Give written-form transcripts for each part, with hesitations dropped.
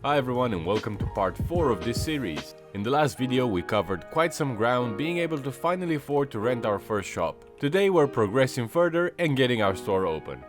Hi everyone and welcome to part 4 of this series. In the last video we covered quite some ground being able to finally afford to rent our first shop. Today we're progressing further and getting our store open.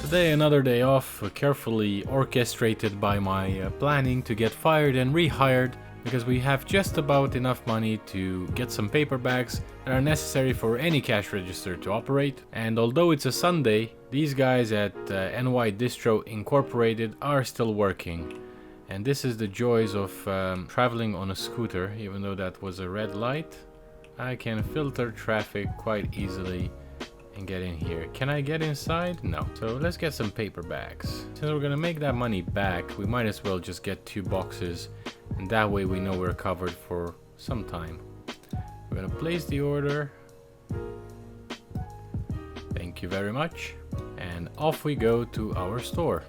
Today another day off, carefully orchestrated by my planning to get fired and rehired because we have just about enough money to get some paper bags that are necessary for any cash register to operate. And although it's a Sunday, these guys at NY Distro Incorporated are still working. And this is the joys of traveling on a scooter. Even though that was a red light, I can filter traffic quite easily and get in here. Can I get inside? No. So let's get some paper bags. Since we're gonna make that money back, we might as well just get 2 boxes, and that way we know we're covered for some time. We're gonna place the order. Thank you very much. And off we go to our store.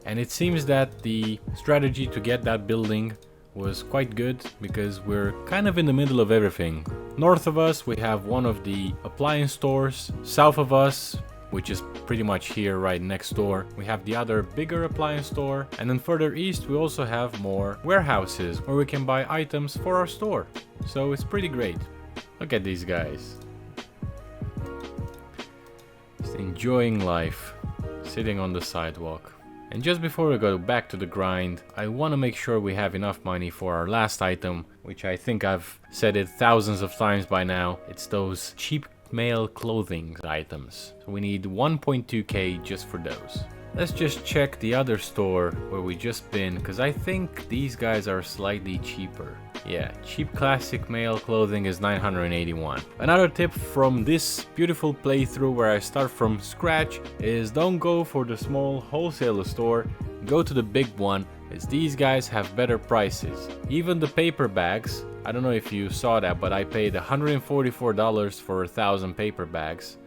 And it seems that the strategy to get that building was quite good because we're kind of in the middle of everything. North of us we have one of the appliance stores. South of us, which is pretty much here right next door, we have the other bigger appliance store. And then further east we also have more warehouses where we can buy items for our store. So it's pretty great. Look at these guys. Just enjoying life, sitting on the sidewalk. And just before we go back to the grind, I want to make sure we have enough money for our last item, which I think I've said it thousands of times by now. It's those cheap male clothing items. So we need 1.2k just for those. Let's just check the other store where we just been, because I think these guys are slightly cheaper. Yeah, cheap classic male clothing is 981. Another tip from this beautiful playthrough where I start from scratch is don't go for the small wholesaler store, go to the big one, as these guys have better prices. Even the paper bags, I don't know if you saw that, but I paid $144 for 1,000 paper bags.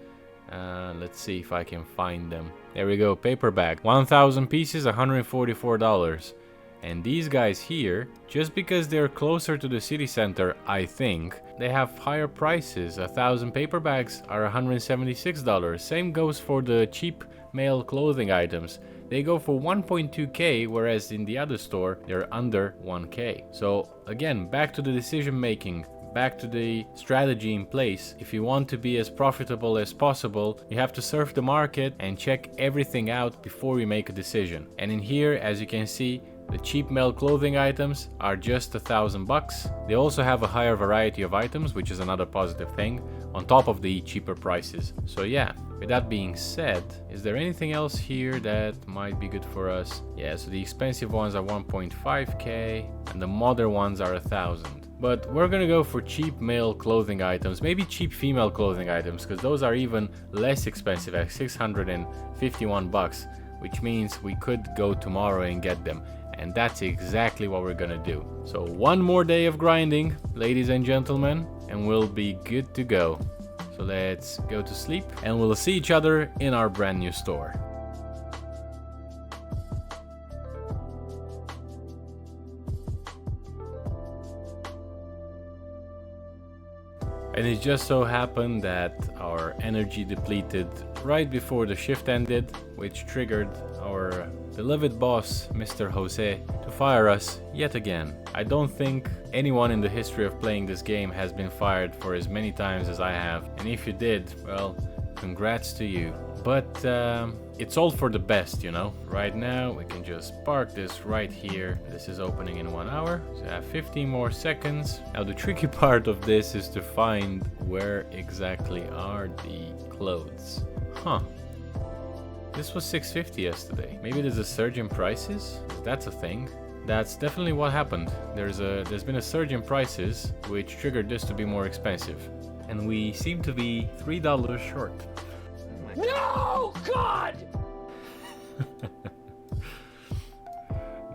Let's see if I can find them. There we go, paper bag. 1,000 pieces, $144. And these guys here, just because they're closer to the city center, I think, they have higher prices. 1,000 paper bags are $176. Same goes for the cheap male clothing items. They go for 1.2k, whereas in the other store, they're under 1k. So again, back to the decision making. Back to the strategy in place. If you want to be as profitable as possible, you have to surf the market and check everything out before you make a decision. And in here, as you can see, the cheap male clothing items are just $1,000. They also have a higher variety of items, which is another positive thing, on top of the cheaper prices. So yeah, with that being said, is there anything else here that might be good for us? Yeah, so the expensive ones are 1.5k and the modern ones are 1,000. But we're gonna go for cheap male clothing items, maybe cheap female clothing items, because those are even less expensive at 651 bucks, which means we could go tomorrow and get them. And that's exactly what we're gonna do. So one more day of grinding, ladies and gentlemen, and we'll be good to go. So let's go to sleep and we'll see each other in our brand new store. And it just so happened that our energy depleted right before the shift ended, which triggered our beloved boss, Mr. Jose, to fire us yet again. I don't think anyone in the history of playing this game has been fired for as many times as I have. And if you did, well, congrats to you. But it's all for the best, you know. Right now, we can just park this right here. This is opening in 1 hour, so I have 15 more seconds. Now, the tricky part of this is to find where exactly are the clothes. Huh. This was $650 yesterday. Maybe there's a surge in prices? That's a thing. That's definitely what happened. There's been a surge in prices, which triggered this to be more expensive. And we seem to be $3 short. No, God!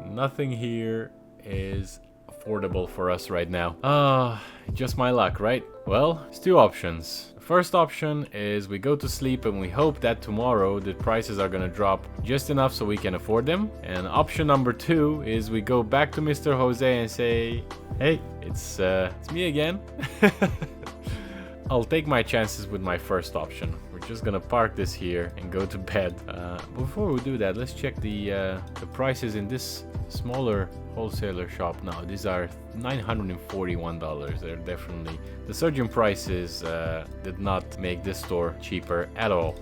Nothing here is affordable for us right now. Just my luck, right? Well, it's 2 options. The first option is we go to sleep and we hope that tomorrow the prices are gonna drop just enough so we can afford them. And option number 2 is we go back to Mr. Jose and say, hey, it's me again. I'll take my chances with my first option. We're just gonna park this here and go to bed. Before we do that, let's check the prices in this smaller wholesaler shop. Now, these are $941. They're definitely... The surgeon prices did not make this store cheaper at all.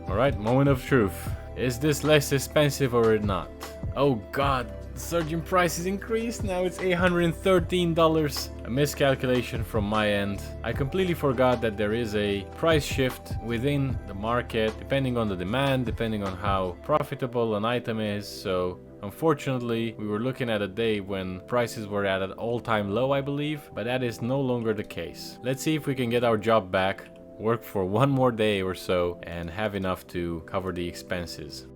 Alright, moment of truth. Is this less expensive or not? Oh god, the surgeon price is increased. Now it's $813. A miscalculation from my end. I completely forgot that there is a price shift within the market, depending on the demand, depending on how profitable an item is. So unfortunately, we were looking at a day when prices were at an all-time low, I believe, but that is no longer the case. Let's see if we can get our job back, work for one more day or so, and have enough to cover the expenses.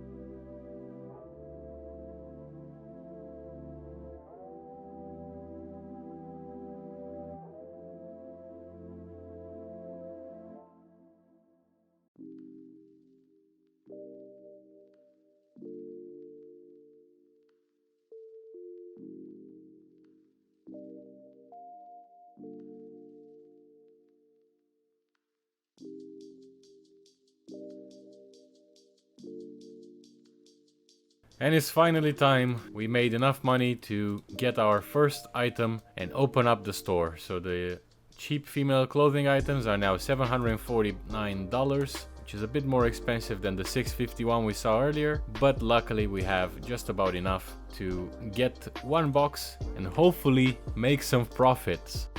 And it's finally time. We made enough money to get our first item and open up the store. So the cheap female clothing items are now $749, which is a bit more expensive than the $651 we saw earlier. But luckily we have just about enough to get one box and hopefully make some profits.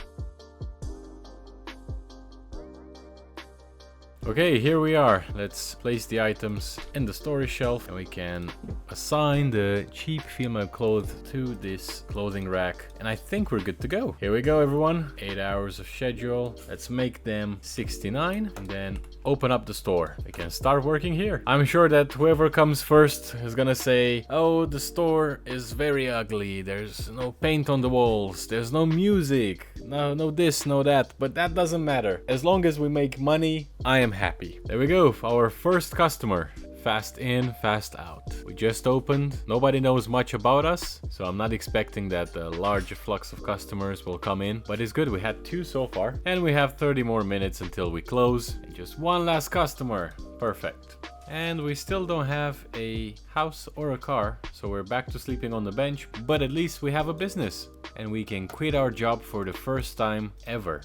Okay, here we are. Let's place the items in the storage shelf and we can assign the cheap female clothes to this clothing rack. And I think we're good to go. Here we go, everyone. 8 hours of schedule. Let's make them 69 and then open up the store. We can start working here. I'm sure that whoever comes first is gonna say, oh, the store is very ugly. There's no paint on the walls. There's no music. No this, no that. But that doesn't matter. As long as we make money, I am happy. There we go, our first customer. Fast in, fast out. We just opened. Nobody knows much about us, so I'm not expecting that a large flux of customers will come in. But it's good, we had 2 so far. And we have 30 more minutes until we close. And just one last customer. Perfect. And we still don't have a house or a car, so we're back to sleeping on the bench, but at least we have a business and we can quit our job for the first time ever.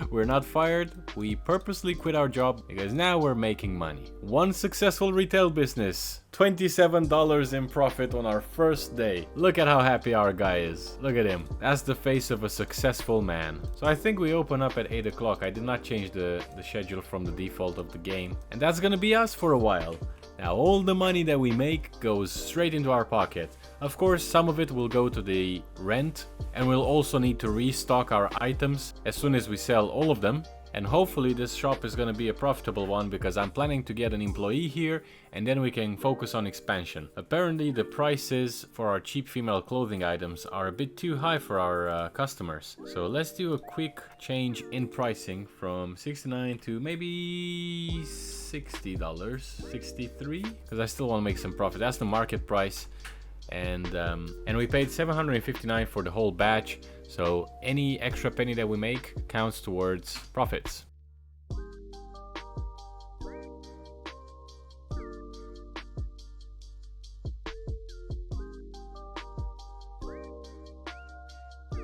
We're not fired, we purposely quit our job because now we're making money. One successful retail business, $27 in profit on our first day. Look at how happy our guy is. Look at him. That's the face of a successful man. So I think we open up at 8 o'clock. I did not change the schedule from the default of the game. And that's gonna be us for a while. Now all the money that we make goes straight into our pocket. Of course, some of it will go to the rent, and we'll also need to restock our items as soon as we sell all of them. And hopefully this shop is gonna be a profitable one because I'm planning to get an employee here and then we can focus on expansion. Apparently the prices for our cheap female clothing items are a bit too high for our customers. So let's do a quick change in pricing from $69 to maybe $60, 63, because I still want to make some profit. That's the market price. And we paid $759 for the whole batch. So any extra penny that we make counts towards profits.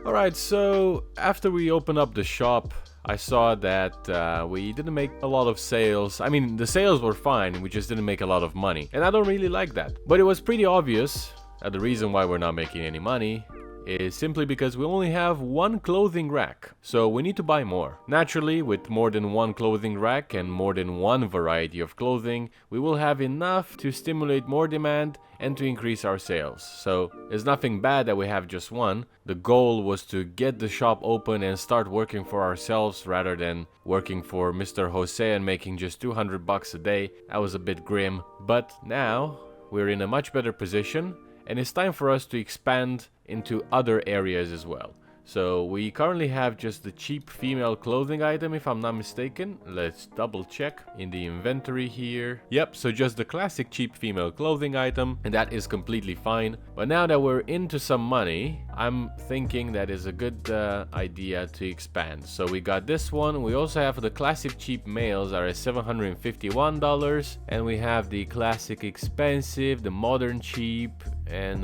Alright, so after we opened up the shop, I saw that we didn't make a lot of sales. I mean, the sales were fine, we just didn't make a lot of money. And I don't really like that. But it was pretty obvious that the reason why we're not making any money is simply because we only have one clothing rack, so we need to buy more. Naturally, with more than one clothing rack and more than one variety of clothing, we will have enough to stimulate more demand and to increase our sales. So there's nothing bad that we have just one. The goal was to get the shop open and start working for ourselves rather than working for Mr. Jose and making just $200 a day. That was a bit grim, but now we're in a much better position. And it's time for us to expand into other areas as well. So we currently have just the cheap female clothing item, if I'm not mistaken. Let's double check in the inventory here. Yep, so just the classic cheap female clothing item, and that is completely fine. But now that we're into some money, I'm thinking that is a good idea to expand. So we got this one. We also have the classic cheap males are at $751, and we have the classic expensive, the modern cheap, and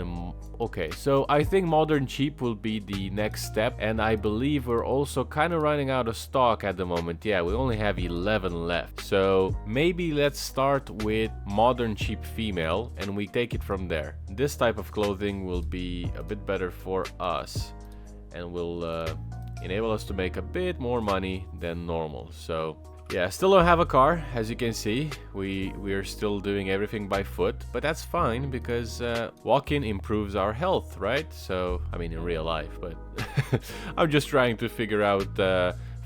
okay, so I think modern cheap will be the next step, and I believe we're also kind of running out of stock at the moment. Yeah, we only have 11 left, so maybe let's start with modern cheap female and we take it from there. This type of clothing will be a bit better for us and will enable us to make a bit more money than normal. So yeah, still don't have a car, as you can see. We are still doing everything by foot, but that's fine because walking improves our health, right? So, I mean, in real life, but I'm just trying to figure out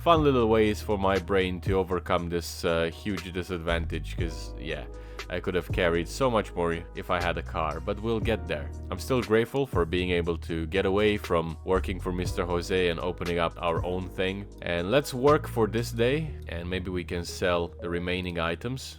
fun little ways for my brain to overcome this huge disadvantage, because, yeah, I could have carried so much more if I had a car, but we'll get there. I'm still grateful for being able to get away from working for Mr. Jose and opening up our own thing. And let's work for this day, and maybe we can sell the remaining items.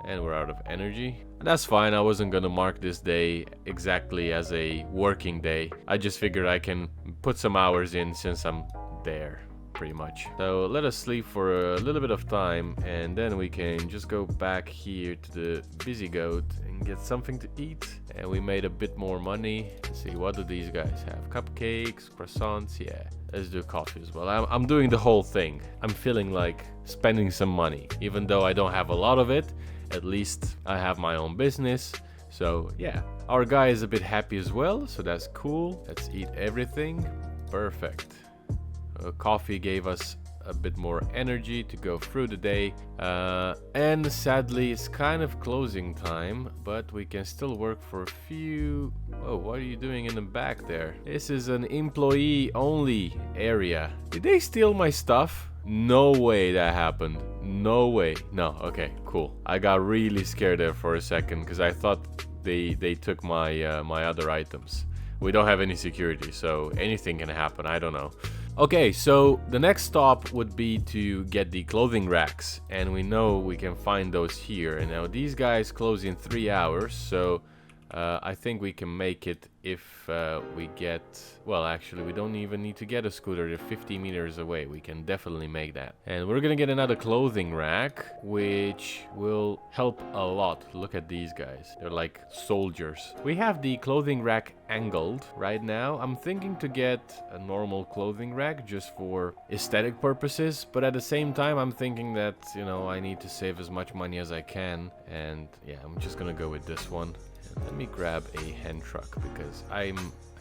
And we're out of energy. And that's fine, I wasn't gonna mark this day exactly as a working day. I just figured I can put some hours in since I'm there, pretty much. So let us sleep for a little bit of time, and then we can just go back here to the busy goat and get something to eat. And we made a bit more money. Let's see, what do these guys have? Cupcakes, croissants, yeah. Let's do coffee as well. I'm doing the whole thing. I'm feeling like spending some money. Even though I don't have a lot of it, at least I have my own business. So yeah, our guy is a bit happy as well, so that's cool. Let's eat everything. Perfect. Coffee gave us a bit more energy to go through the day, and sadly it's kind of closing time, but we can still work for a few. Oh, what are you doing in the back there? This is an employee only area. Did they steal my stuff? No way that happened. No way. No. Okay, cool. I got really scared there for a second because I thought they took my my other items. We don't have any security, so anything can happen. I don't know. Okay, so the next stop would be to get the clothing racks, and we know we can find those here. And now these guys close in 3 hours, so I think we can make it if we get... Well, actually, we don't even need to get a scooter. They're 50 meters away. We can definitely make that. And we're gonna get another clothing rack, which will help a lot. Look at these guys. They're like soldiers. We have the clothing rack angled right now. I'm thinking to get a normal clothing rack just for aesthetic purposes, but at the same time, I'm thinking that, you know, I need to save as much money as I can. And yeah, I'm just gonna go with this one. Let me grab a hand truck because I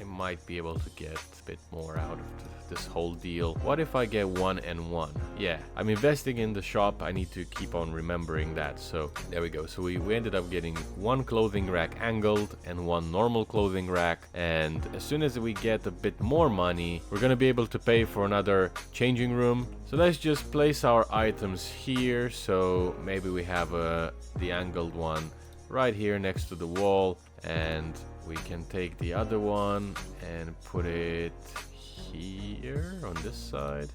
might be able to get a bit more out of this whole deal. What if I get 1 and 1? Yeah, I'm investing in the shop. I need to keep on remembering that. So there we go. So we ended up getting 1 clothing rack angled and 1 normal clothing rack. And as soon as we get a bit more money, we're gonna be able to pay for another changing room. So let's just place our items here. So maybe we have the angled one right here next to the wall, and we can take the other one and put it here on this side.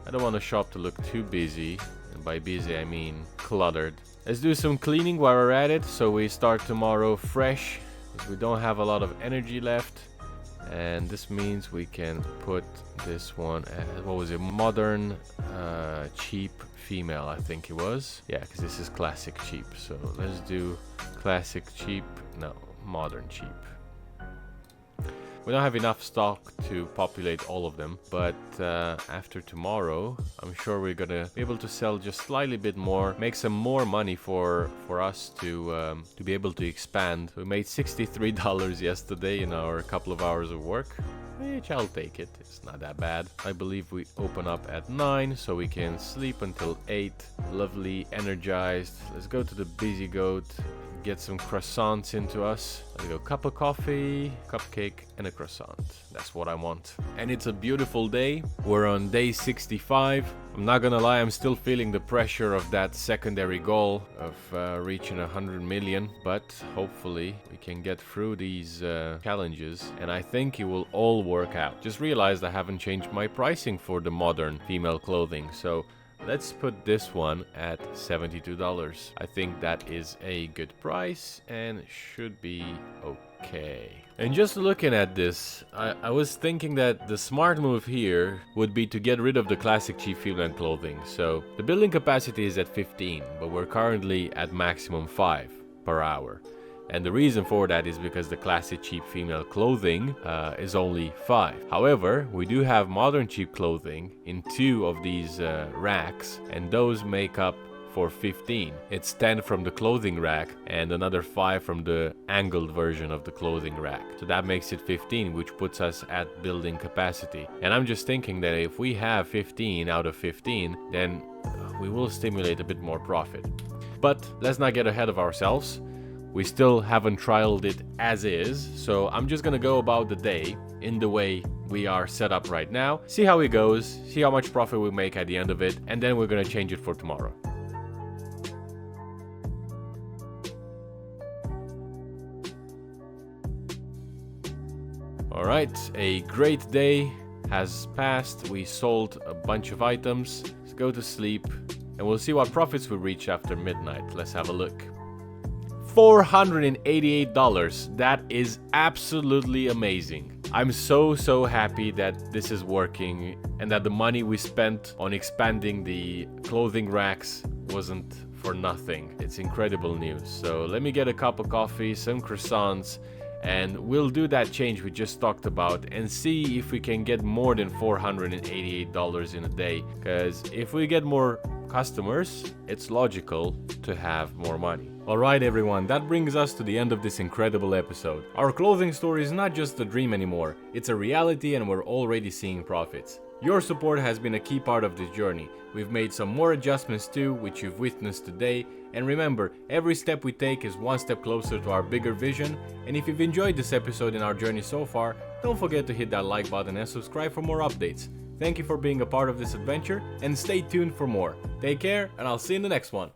I don't want the shop to look too busy, and by busy I mean cluttered. Let's do some cleaning while we're at it, so we start tomorrow fresh, because we don't have a lot of energy left. And this means we can put this one as, what was it, modern cheap female, I think it was. Yeah, because this is classic cheap. So let's do classic cheap, no, modern cheap. We don't have enough stock to populate all of them, but after tomorrow, I'm sure we're gonna be able to sell just slightly bit more, make some more money for us to be able to expand. We made $63 yesterday in our couple of hours of work, which I'll take it. It's not that bad. I believe we open up at 9, so we can sleep until 8. Lovely, energized. Let's go to the busy goat. Get some croissants into us. There we go, cup of coffee, cupcake, and a croissant. That's what I want. And it's a beautiful day. We're on day 65. I'm not gonna lie, I'm still feeling the pressure of that secondary goal of reaching 100 million, but hopefully we can get through these challenges, and I think it will all work out. Just realized I haven't changed my pricing for the modern female clothing, so let's put this one at $72. I think that is a good price and should be okay. And just looking at this, I was thinking that the smart move here would be to get rid of the classic cheap female clothing. So the building capacity is at 15, but we're currently at maximum 5 per hour. And the reason for that is because the classic cheap female clothing is only 5. However, we do have modern cheap clothing in 2 of these racks, and those make up for 15. It's 10 from the clothing rack and another 5 from the angled version of the clothing rack. So that makes it 15, which puts us at building capacity. And I'm just thinking that if we have 15 out of 15, then we will stimulate a bit more profit. But let's not get ahead of ourselves. We still haven't trialed it as is, so I'm just gonna go about the day in the way we are set up right now, see how it goes, see how much profit we make at the end of it, and then we're gonna change it for tomorrow. Alright, a great day has passed. We sold a bunch of items. Let's go to sleep and we'll see what profits we reach after midnight. Let's have a look. $488. That is absolutely amazing. I'm so happy that this is working and that the money we spent on expanding the clothing racks wasn't for nothing. It's incredible news. So let me get a cup of coffee, some croissants, and we'll do that change we just talked about and see if we can get more than $488 in a day. Because if we get more customers, it's logical to have more money. Alright everyone, that brings us to the end of this incredible episode. Our clothing store is not just a dream anymore, it's a reality and we're already seeing profits. Your support has been a key part of this journey. We've made some more adjustments too, which you've witnessed today. And remember, every step we take is one step closer to our bigger vision. And if you've enjoyed this episode in our journey so far, don't forget to hit that like button and subscribe for more updates. Thank you for being a part of this adventure and stay tuned for more. Take care and I'll see you in the next one.